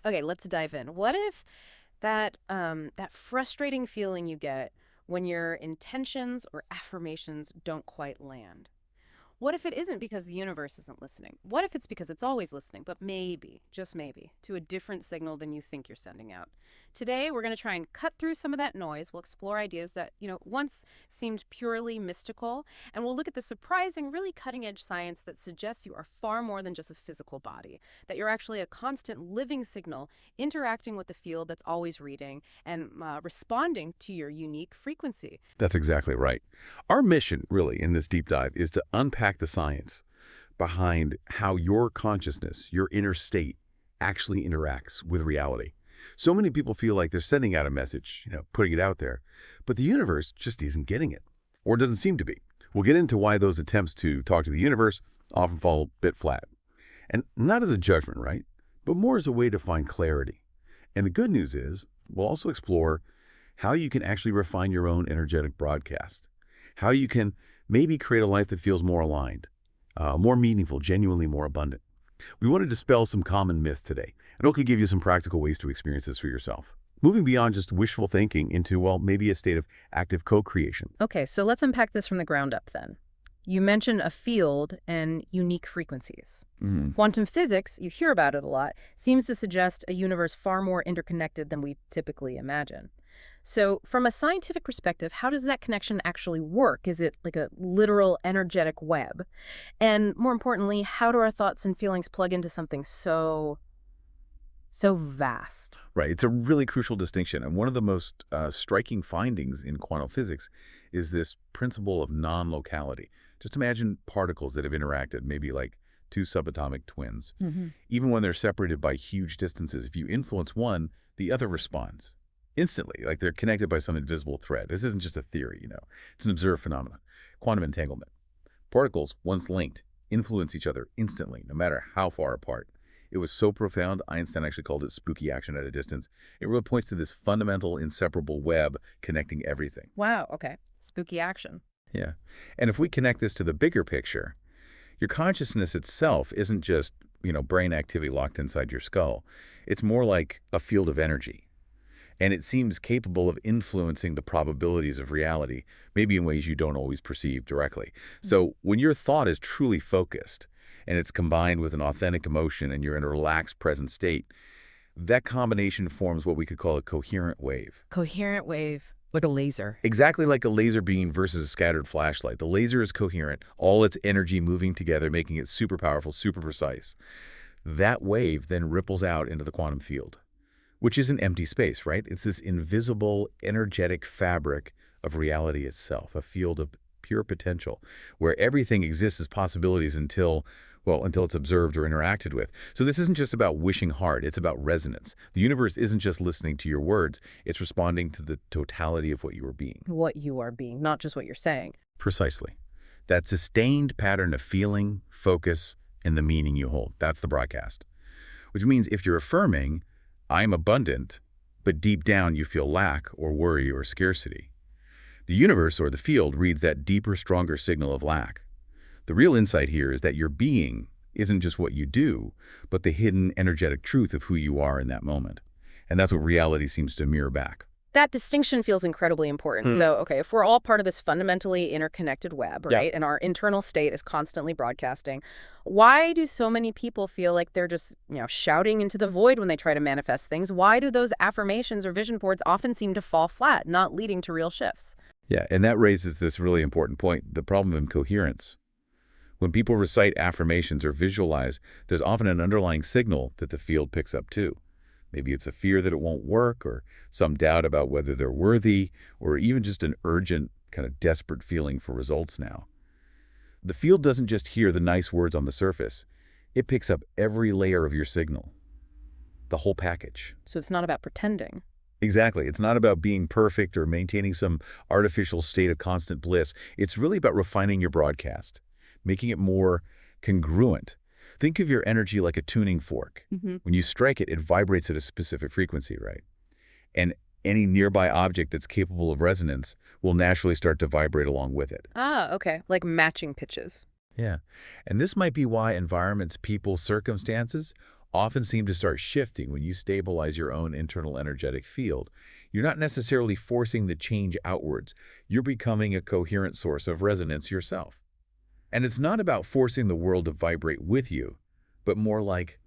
Okay, let's dive in. What if that frustrating feeling you get when your intentions or affirmations don't quite land? What if it isn't because the universe isn't listening? What if it's because it's always listening, but maybe, just maybe, to a different signal than you think you're sending out? Today, we're going to try and cut through some of that noise. We'll explore ideas that, once seemed purely mystical, and we'll look at the surprising, really cutting-edge science that suggests you are far more than just a physical body, that you're actually a constant living signal interacting with the field that's always reading and responding to your unique frequency. That's exactly right. Our mission, really, in this deep dive is to unpack the science behind how your consciousness, your inner state, actually interacts with reality. So many people feel like they're sending out a message, putting it out there, but the universe just isn't getting it, or doesn't seem to be. We'll get into why those attempts to talk to the universe often fall a bit flat. And not as a judgment, right? But more as a way to find clarity. And the good news is, we'll also explore how you can actually refine your own energetic broadcast, how you can maybe create a life that feels more aligned, more meaningful, genuinely more abundant. We want to dispel some common myths today, and hopefully give you some practical ways to experience this for yourself. Moving beyond just wishful thinking into, well, maybe a state of active co-creation. Okay, so let's unpack this from the ground up then. You mentioned a field and unique frequencies. Quantum physics, you hear about it a lot, seems to suggest a universe far more interconnected than we typically imagine. So from a scientific perspective, how does that connection actually work? Is it like a literal energetic web? And more importantly, how do our thoughts and feelings plug into something so vast? Right. It's a really crucial distinction. And one of the most striking findings in quantum physics is this principle of non-locality. Just imagine particles that have interacted, maybe like two subatomic twins. Even when they're separated by huge distances, if you influence one, the other responds instantly, like they're connected by some invisible thread. This isn't just a theory, It's an observed phenomenon. Quantum entanglement. Particles, once linked, influence each other instantly, no matter how far apart. It was so profound, Einstein actually called it spooky action at a distance. It really points to this fundamental, inseparable web connecting everything. Wow, okay. Spooky action. Yeah. And if we connect this to the bigger picture, your consciousness itself isn't just, brain activity locked inside your skull. It's more like a field of energy. And it seems capable of influencing the probabilities of reality, maybe in ways you don't always perceive directly. So when your thought is truly focused, and it's combined with an authentic emotion and you're in a relaxed present state, that combination forms what we could call a coherent wave. Coherent wave. Like a laser. Exactly like a laser beam versus a scattered flashlight. The laser is coherent, all its energy moving together, making it super powerful, super precise. That wave then ripples out into the quantum field, which isn't empty space, right? It's this invisible, energetic fabric of reality itself, a field of pure potential, where everything exists as possibilities until it's observed or interacted with. So this isn't just about wishing hard, it's about resonance. The universe isn't just listening to your words, it's responding to the totality of what you are being. What you are being, not just what you're saying. Precisely. That sustained pattern of feeling, focus, and the meaning you hold. That's the broadcast. Which means if you're affirming, I'm abundant, but deep down you feel lack or worry or scarcity, the universe or the field reads that deeper, stronger signal of lack. The real insight here is that your being isn't just what you do, but the hidden energetic truth of who you are in that moment. And that's what reality seems to mirror back. That distinction feels incredibly important. So, okay, if we're all part of this fundamentally interconnected web, right, and our internal state is constantly broadcasting, why do so many people feel like they're just, shouting into the void when they try to manifest things? Why do those affirmations or vision boards often seem to fall flat, not leading to real shifts? Yeah, and that raises this really important point, the problem of coherence. When people recite affirmations or visualize, there's often an underlying signal that the field picks up too. Maybe it's a fear that it won't work, or some doubt about whether they're worthy, or even just an urgent, kind of desperate feeling for results now. The field doesn't just hear the nice words on the surface. It picks up every layer of your signal, the whole package. So it's not about pretending. Exactly. It's not about being perfect or maintaining some artificial state of constant bliss. It's really about refining your broadcast, making it more congruent. Think of your energy like a tuning fork. When you strike it, it vibrates at a specific frequency, right? And any nearby object that's capable of resonance will naturally start to vibrate along with it. Ah, okay. Like matching pitches. Yeah. And this might be why environments, people, circumstances often seem to start shifting when you stabilize your own internal energetic field. You're not necessarily forcing the change outwards. You're becoming a coherent source of resonance yourself. And it's not about forcing the world to vibrate with you, but more like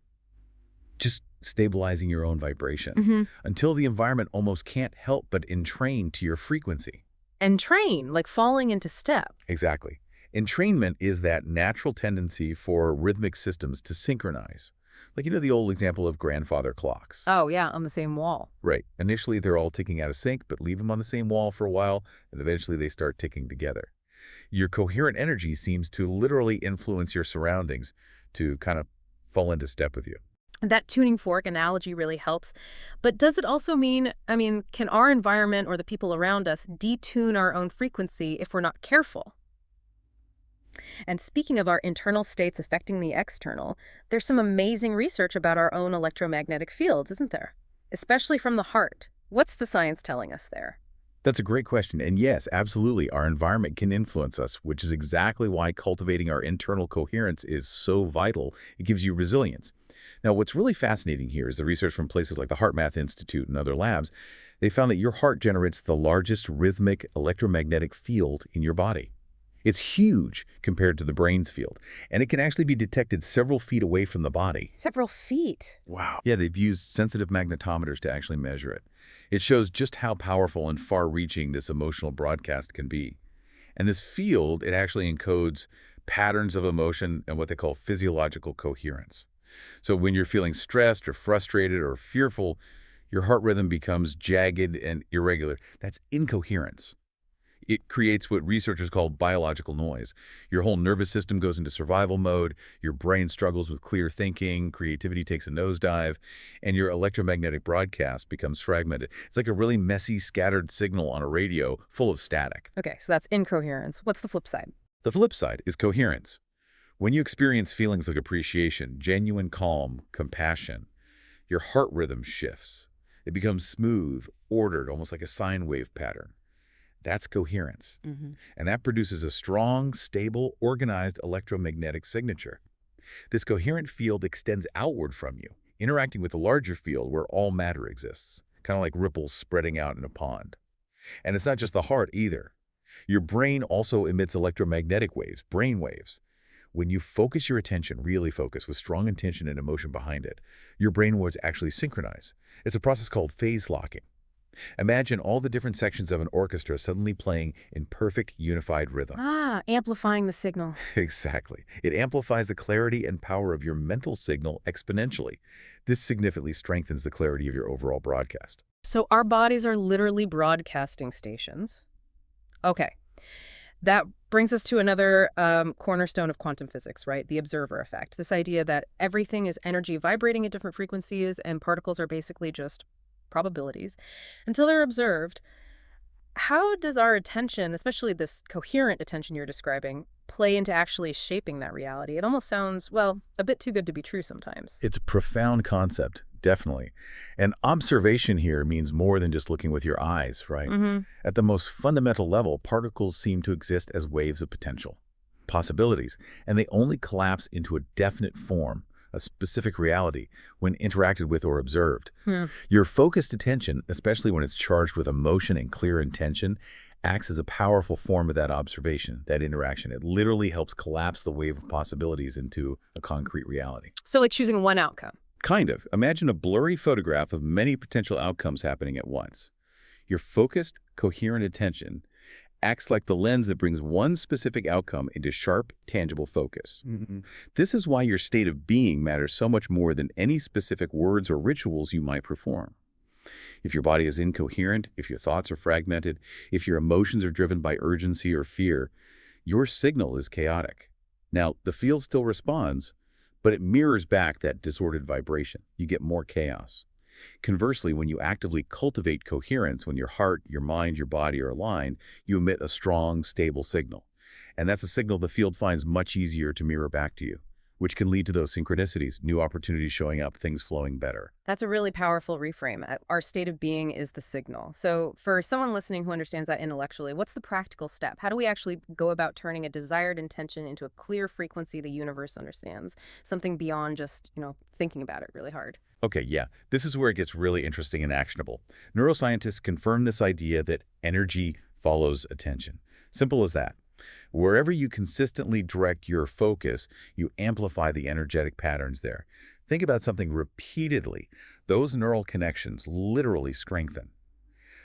just stabilizing your own vibration Hmm. until the environment almost can't help but entrain to your frequency. And train, like falling into step. Exactly. Entrainment is that natural tendency for rhythmic systems to synchronize. Like, the old example of grandfather clocks. Oh, yeah, on the same wall. Right. Initially, they're all ticking out of sync, but leave them on the same wall for a while, and eventually they start ticking together. Your coherent energy seems to literally influence your surroundings to kind of fall into step with you. That tuning fork analogy really helps. But does it also mean, can our environment or the people around us detune our own frequency if we're not careful? And speaking of our internal states affecting the external, there's some amazing research about our own electromagnetic fields, isn't there? Especially from the heart. What's the science telling us there? That's a great question. And yes, absolutely, our environment can influence us, which is exactly why cultivating our internal coherence is so vital. It gives you resilience. Now, what's really fascinating here is the research from places like the Heart Math Institute and other labs. They found that your heart generates the largest rhythmic electromagnetic field in your body. It's huge compared to the brain's field, and it can actually be detected several feet away from the body. Several feet. Wow. Yeah, they've used sensitive magnetometers to actually measure it. It shows just how powerful and far-reaching this emotional broadcast can be. And this field, it actually encodes patterns of emotion and what they call physiological coherence. So when you're feeling stressed or frustrated or fearful, your heart rhythm becomes jagged and irregular. That's incoherence. It creates what researchers call biological noise. Your whole nervous system goes into survival mode, your brain struggles with clear thinking, creativity takes a nosedive, and your electromagnetic broadcast becomes fragmented. It's like a really messy, scattered signal on a radio full of static. Okay, so that's incoherence. What's the flip side? The flip side is coherence. When you experience feelings like appreciation, genuine calm, compassion, your heart rhythm shifts. It becomes smooth, ordered, almost like a sine wave pattern. That's coherence. Hmm. And that produces a strong, stable, organized electromagnetic signature. This coherent field extends outward from you, interacting with the larger field where all matter exists, kind of like ripples spreading out in a pond. And it's not just the heart either. Your brain also emits electromagnetic waves, brain waves. When you focus your attention, really focus, with strong intention and emotion behind it, your brain waves actually synchronize. It's a process called phase locking. Imagine all the different sections of an orchestra suddenly playing in perfect, unified rhythm. Ah, amplifying the signal. Exactly. It amplifies the clarity and power of your mental signal exponentially. This significantly strengthens the clarity of your overall broadcast. So our bodies are literally broadcasting stations. Okay, that brings us to another cornerstone of quantum physics, right? The observer effect. This idea that everything is energy vibrating at different frequencies and particles are basically just probabilities until they're observed. How does our attention, especially this coherent attention you're describing, play into actually shaping that reality? It almost sounds, well, a bit too good to be true sometimes. It's a profound concept, definitely. And observation here means more than just looking with your eyes, right? Mm-hmm. At the most fundamental level, particles seem to exist as waves of potential, possibilities, and they only collapse into a definite form, a specific reality, when interacted with or observed. Hmm. Your focused attention, especially when it's charged with emotion and clear intention, acts as a powerful form of that observation, that interaction. It literally helps collapse the wave of possibilities into a concrete reality. So like choosing one outcome. Kind of. Imagine a blurry photograph of many potential outcomes happening at once. Your focused, coherent attention acts like the lens that brings one specific outcome into sharp, tangible focus. This is why your state of being matters so much more than any specific words or rituals you might perform. If your body is incoherent, if your thoughts are fragmented, if your emotions are driven by urgency or fear, your signal is chaotic. Now, the field still responds, but it mirrors back that disordered vibration. You get more chaos. Conversely, when you actively cultivate coherence, when your heart, your mind, your body are aligned, you emit a strong, stable signal. And that's a signal the field finds much easier to mirror back to you. which can lead to those synchronicities, new opportunities showing up, things flowing better. That's a really powerful reframe. Our state of being is the signal. So, for someone listening who understands that intellectually, what's the practical step? How do we actually go about turning a desired intention into a clear frequency the universe understands? Something beyond just, thinking about it really hard. Okay, yeah, this is where it gets really interesting and actionable. Neuroscientists confirm this idea that energy follows attention. Simple as that. Wherever you consistently direct your focus, you amplify the energetic patterns there. Think about something repeatedly. Those neural connections literally strengthen.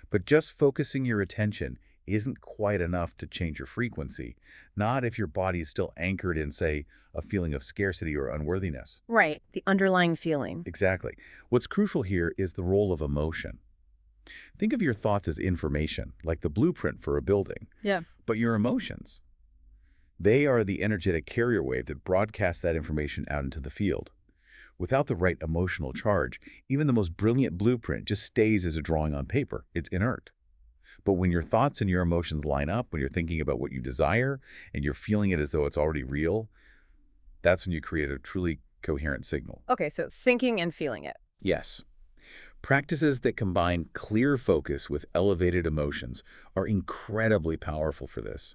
But just focusing your attention isn't quite enough to change your frequency, not if your body is still anchored in, say, a feeling of scarcity or unworthiness. Right. The underlying feeling. Exactly. What's crucial here is the role of emotion. Think of your thoughts as information, like the blueprint for a building. Yeah. But your emotions, they are the energetic carrier wave that broadcasts that information out into the field. Without the right emotional charge, even the most brilliant blueprint just stays as a drawing on paper. It's inert. But when your thoughts and your emotions line up, when you're thinking about what you desire and you're feeling it as though it's already real, that's when you create a truly coherent signal. Okay, so thinking and feeling it. Yes. Practices that combine clear focus with elevated emotions are incredibly powerful for this.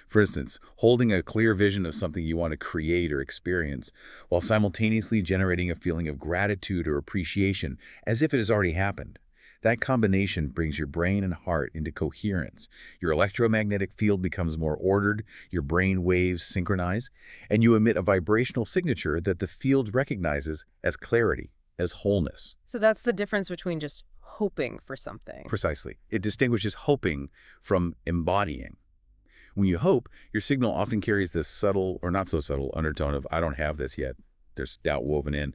For instance, holding a clear vision of something you want to create or experience while simultaneously generating a feeling of gratitude or appreciation as if it has already happened. That combination brings your brain and heart into coherence. Your electromagnetic field becomes more ordered, your brain waves synchronize, and you emit a vibrational signature that the field recognizes as clarity, as wholeness. So that's the difference between just hoping for something. Precisely. It distinguishes hoping from embodying. When you hope, your signal often carries this subtle or not so subtle undertone of, I don't have this yet. There's doubt woven in.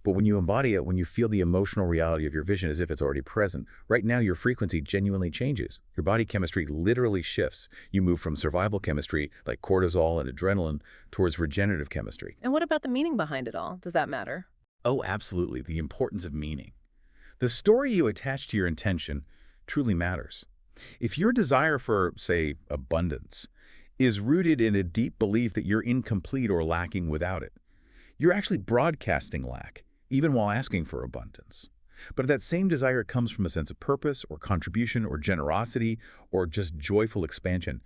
But when you embody it, when you feel the emotional reality of your vision as if it's already present, right now your frequency genuinely changes. Your body chemistry literally shifts. You move from survival chemistry, like cortisol and adrenaline, towards regenerative chemistry. And what about the meaning behind it all? Does that matter? Oh, absolutely. The importance of meaning. The story you attach to your intention truly matters. If your desire for, say, abundance is rooted in a deep belief that you're incomplete or lacking without it, you're actually broadcasting lack, even while asking for abundance. But if that same desire comes from a sense of purpose or contribution or generosity or just joyful expansion,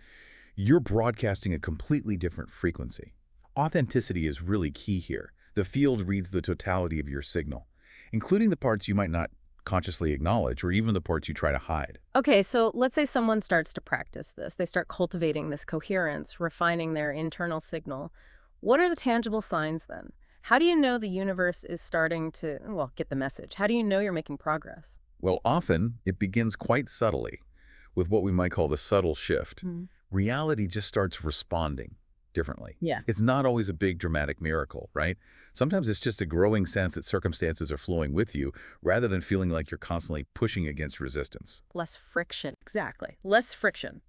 you're broadcasting a completely different frequency. Authenticity is really key here. The field reads the totality of your signal, including the parts you might not consciously acknowledge or even the parts you try to hide. Okay, so let's say someone starts to practice this. They start cultivating this coherence, refining their internal signal. What are the tangible signs then? How do you know the universe is starting to, well, get the message? How do you know you're making progress? Well, often it begins quite subtly with what we might call the subtle shift. Reality just starts responding differently. Yeah. It's not always a big dramatic miracle, right? Sometimes it's just a growing sense that circumstances are flowing with you rather than feeling like you're constantly pushing against resistance. Less friction. Exactly. Less friction.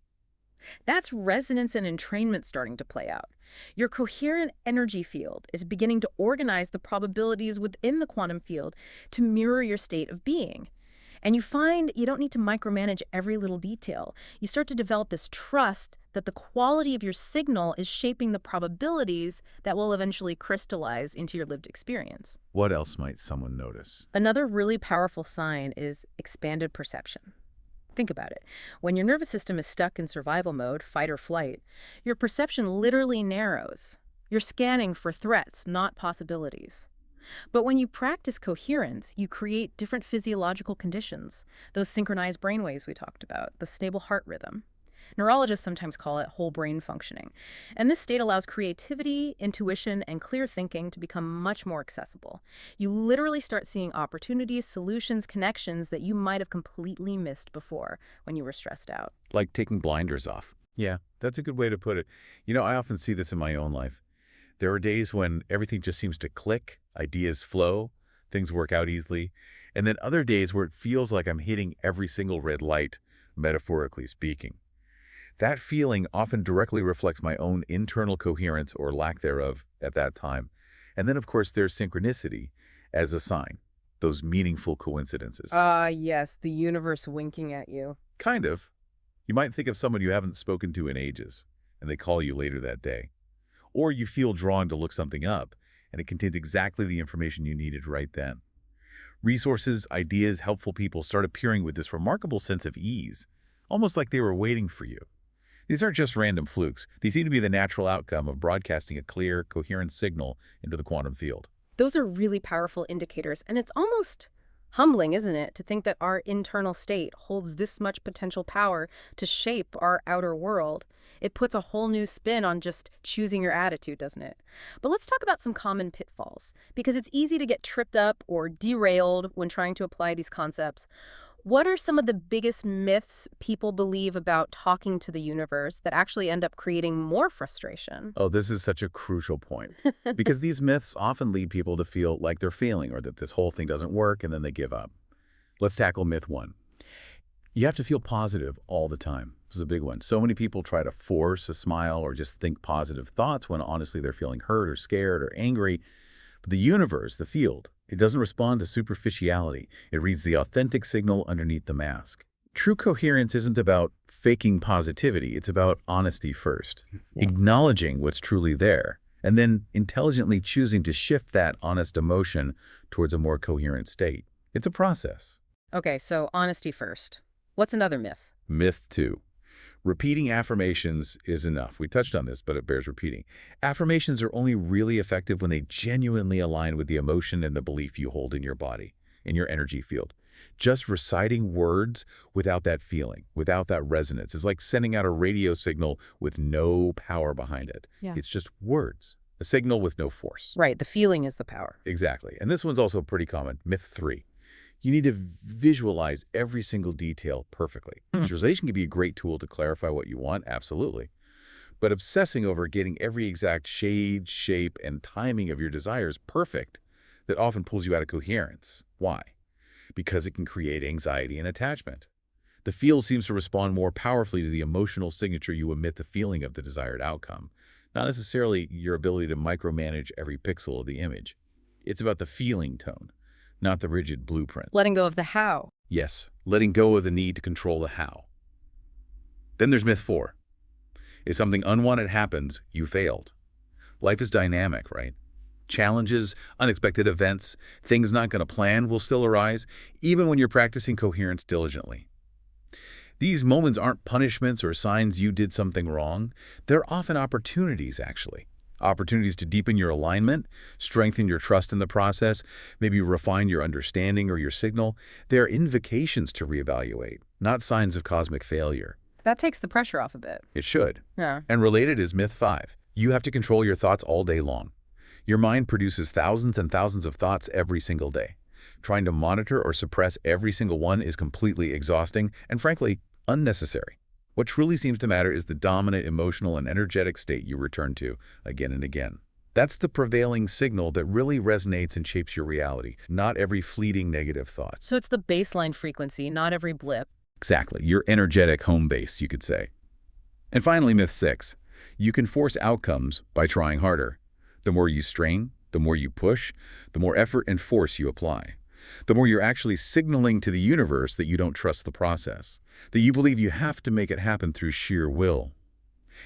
That's resonance and entrainment starting to play out. Your coherent energy field is beginning to organize the probabilities within the quantum field to mirror your state of being. And you find you don't need to micromanage every little detail. You start to develop this trust that the quality of your signal is shaping the probabilities that will eventually crystallize into your lived experience. What else might someone notice? Another really powerful sign is expanded perception. Think about it. When your nervous system is stuck in survival mode, fight or flight, your perception literally narrows. You're scanning for threats, not possibilities. But when you practice coherence, you create different physiological conditions, those synchronized brainwaves we talked about, the stable heart rhythm. Neurologists sometimes call it whole brain functioning. And this state allows creativity, intuition, and clear thinking to become much more accessible. You literally start seeing opportunities, solutions, connections that you might have completely missed before when you were stressed out. Like taking blinders off. Yeah, that's a good way to put it. I often see this in my own life. There are days when everything just seems to click, ideas flow, things work out easily, and then other days where it feels like I'm hitting every single red light, metaphorically speaking. That feeling often directly reflects my own internal coherence or lack thereof at that time. And then, of course, there's synchronicity as a sign, those meaningful coincidences. Yes, the universe winking at you. Kind of. You might think of someone you haven't spoken to in ages, and they call you later that day. Or you feel drawn to look something up, and it contains exactly the information you needed right then. Resources, ideas, helpful people start appearing with this remarkable sense of ease, almost like they were waiting for you. These aren't just random flukes. They seem to be the natural outcome of broadcasting a clear, coherent signal into the quantum field. Those are really powerful indicators, and it's almost humbling, isn't it, to think that our internal state holds this much potential power to shape our outer world. It puts a whole new spin on just choosing your attitude, doesn't it? But let's talk about some common pitfalls, because it's easy to get tripped up or derailed when trying to apply these concepts. What are some of the biggest myths people believe about talking to the universe that actually end up creating more frustration? Oh, this is such a crucial point because these myths often lead people to feel like they're failing or that this whole thing doesn't work and then they give up. Let's tackle myth one. You have to feel positive all the time. This is a big one. So many people try to force a smile or just think positive thoughts when honestly they're feeling hurt or scared or angry. But the universe, the field, it doesn't respond to superficiality. It reads the authentic signal underneath the mask. True coherence isn't about faking positivity. It's about honesty first, acknowledging what's truly there, and then intelligently choosing to shift that honest emotion towards a more coherent state. It's a process. Okay, so honesty first. What's another myth? Myth two. Repeating affirmations is enough. We touched on this, but it bears repeating. Affirmations are only really effective when they genuinely align with the emotion and the belief you hold in your body, in your energy field. Just reciting words without that feeling, without that resonance, is like sending out a radio signal with no power behind it. Yeah. It's just words, a signal with no force. Right, the feeling is the power. Exactly. And this one's also pretty common. Myth three. You need to visualize every single detail perfectly. Visualization can be a great tool to clarify what you want, absolutely. But obsessing over getting every exact shade, shape, and timing of your desires perfect, that often pulls you out of coherence. Why? Because it can create anxiety and attachment. The field seems to respond more powerfully to the emotional signature you emit the feeling of the desired outcome, not necessarily your ability to micromanage every pixel of the image. It's about the feeling tone, not the rigid blueprint. Letting go of the how. Yes, letting go of the need to control the how. Then there's myth four. If something unwanted happens, you failed. Life is dynamic, right? Challenges, unexpected events, things not going to plan will still arise, even when you're practicing coherence diligently. These moments aren't punishments or signs you did something wrong. They're often opportunities, actually. Opportunities to deepen your alignment, strengthen your trust in the process, maybe refine your understanding or your signal. They're invocations to reevaluate, not signs of cosmic failure. That takes the pressure off a bit. It should. Yeah. And related is myth five. You have to control your thoughts all day long. Your mind produces thousands and thousands of thoughts every single day. Trying to monitor or suppress every single one is completely exhausting and, frankly, unnecessary. What truly seems to matter is the dominant emotional and energetic state you return to again and again. That's the prevailing signal that really resonates and shapes your reality, not every fleeting negative thought. So it's the baseline frequency, not every blip. Exactly, your energetic home base, you could say. And finally, myth six. You can force outcomes by trying harder. The more you strain, the more you push, the more effort and force you apply. The more you're actually signaling to the universe that you don't trust the process, that you believe you have to make it happen through sheer will.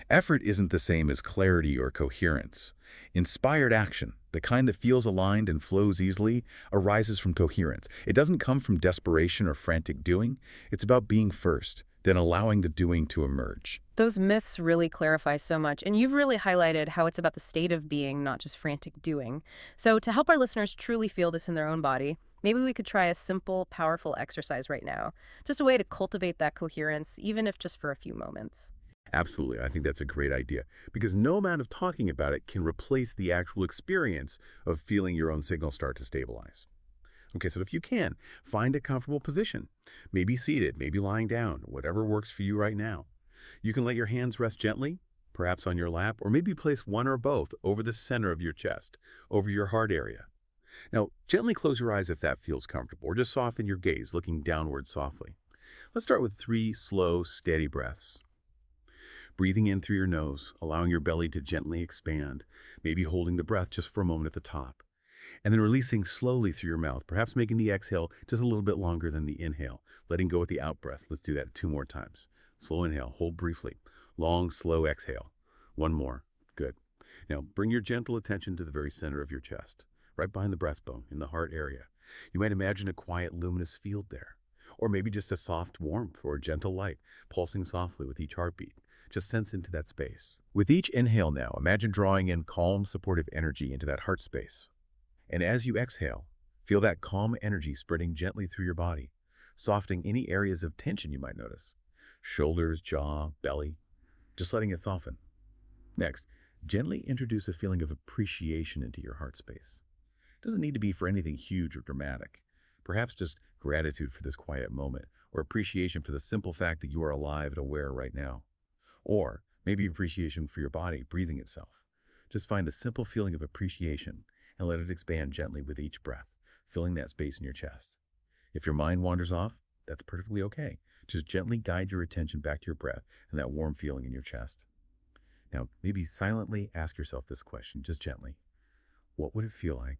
Effort isn't the same as clarity or coherence. Inspired action, the kind that feels aligned and flows easily, arises from coherence. It doesn't come from desperation or frantic doing. It's about being first, then allowing the doing to emerge. Those myths really clarify so much, and you've really highlighted how it's about the state of being, not just frantic doing. So to help our listeners truly feel this in their own body, maybe we could try a simple, powerful exercise right now. Just a way to cultivate that coherence, even if just for a few moments. Absolutely. I think that's a great idea because no amount of talking about it can replace the actual experience of feeling your own signal start to stabilize. Okay, so if you can, find a comfortable position. Maybe seated, maybe lying down, whatever works for you right now. You can let your hands rest gently, perhaps on your lap, or maybe place one or both over the center of your chest, over your heart area. Now, gently close your eyes if that feels comfortable, or just soften your gaze, looking downward softly. Let's start with 3 slow, steady breaths. Breathing in through your nose, allowing your belly to gently expand, maybe holding the breath just for a moment at the top. And then releasing slowly through your mouth, perhaps making the exhale just a little bit longer than the inhale, letting go with the out-breath. Let's do that 2 more times. Slow inhale, hold briefly. Long, slow exhale. 1 more. Good. Now, bring your gentle attention to the very center of your chest, right behind the breastbone, in the heart area. You might imagine a quiet, luminous field there. Or maybe just a soft warmth or a gentle light, pulsing softly with each heartbeat. Just sense into that space. With each inhale now, imagine drawing in calm, supportive energy into that heart space. And as you exhale, feel that calm energy spreading gently through your body, softening any areas of tension you might notice. Shoulders, jaw, belly, just letting it soften. Next, gently introduce a feeling of appreciation into your heart space. Doesn't need to be for anything huge or dramatic. Perhaps just gratitude for this quiet moment, or appreciation for the simple fact that you are alive and aware right now. Or maybe appreciation for your body breathing itself. Just find a simple feeling of appreciation and let it expand gently with each breath, filling that space in your chest. If your mind wanders off, that's perfectly okay. Just gently guide your attention back to your breath and that warm feeling in your chest. Now, maybe silently ask yourself this question, just gently. What would it feel like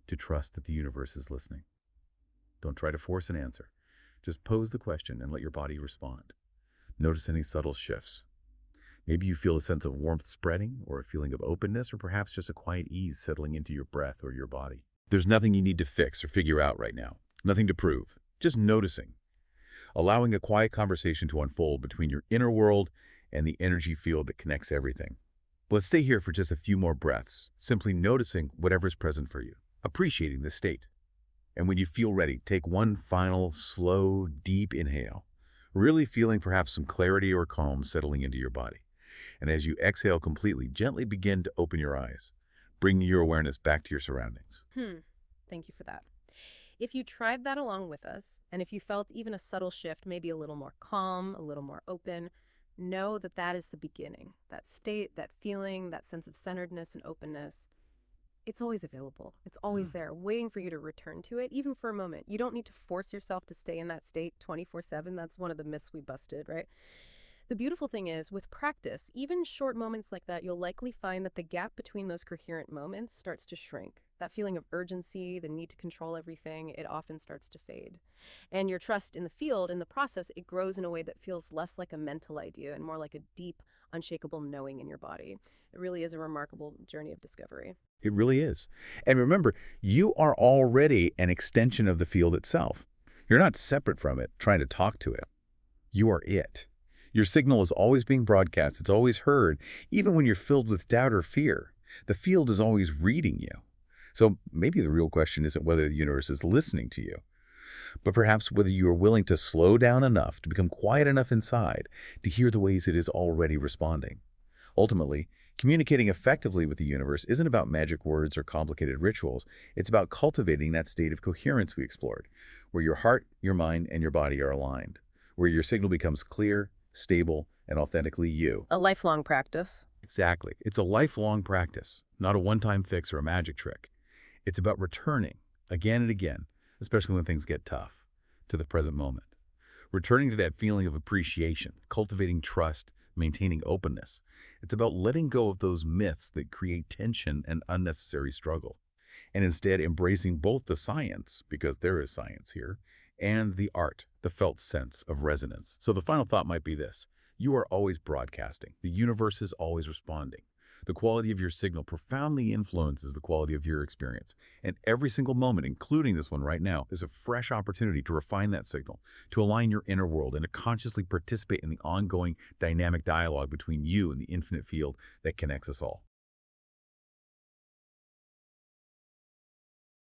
to trust that the universe is listening? Don't try to force an answer. Just pose the question and let your body respond. Notice any subtle shifts. Maybe you feel a sense of warmth spreading, or a feeling of openness, or perhaps just a quiet ease settling into your breath or your body. There's nothing you need to fix or figure out right now. Nothing to prove. Just noticing. Allowing a quiet conversation to unfold between your inner world and the energy field that connects everything. Let's stay here for just a few more breaths, simply noticing whatever's present for you, appreciating the state. And when you feel ready, take one final, slow, deep inhale, really feeling perhaps some clarity or calm settling into your body. And as you exhale completely, gently begin to open your eyes, bringing your awareness back to your surroundings. Thank you for that. If you tried that along with us, and if you felt even a subtle shift, maybe a little more calm, a little more open, know that that is the beginning. That state, that feeling, that sense of centeredness and openness, it's always available. It's always there, waiting for you to return to it, even for a moment. You don't need to force yourself to stay in that state 24/7. That's one of the myths we busted, right? The beautiful thing is, with practice, even short moments like that, you'll likely find that the gap between those coherent moments starts to shrink. That feeling of urgency, the need to control everything, it often starts to fade. And your trust in the field, in the process, it grows in a way that feels less like a mental idea and more like a deep, unshakable knowing in your body. It really is a remarkable journey of discovery. It really is. And remember, you are already an extension of the field itself. You're not separate from it, trying to talk to it. You are it. Your signal is always being broadcast. It's always heard, even when you're filled with doubt or fear. The field is always reading you. So maybe the real question isn't whether the universe is listening to you, but perhaps whether you are willing to slow down enough, to become quiet enough inside, to hear the ways it is already responding. Ultimately, communicating effectively with the universe isn't about magic words or complicated rituals. It's about cultivating that state of coherence we explored, where your heart, your mind, and your body are aligned, where your signal becomes clear, stable, and authentically you. A lifelong practice. Exactly. It's a lifelong practice, not a one-time fix or a magic trick. It's about returning again and again, especially when things get tough, to the present moment. Returning to that feeling of appreciation, cultivating trust, maintaining openness. It's about letting go of those myths that create tension and unnecessary struggle, and instead embracing both the science, because there is science here, and the art, the felt sense of resonance. So the final thought might be this. You are always broadcasting. The universe is always responding. The quality of your signal profoundly influences the quality of your experience. And every single moment, including this one right now, is a fresh opportunity to refine that signal, to align your inner world, and to consciously participate in the ongoing dynamic dialogue between you and the infinite field that connects us all.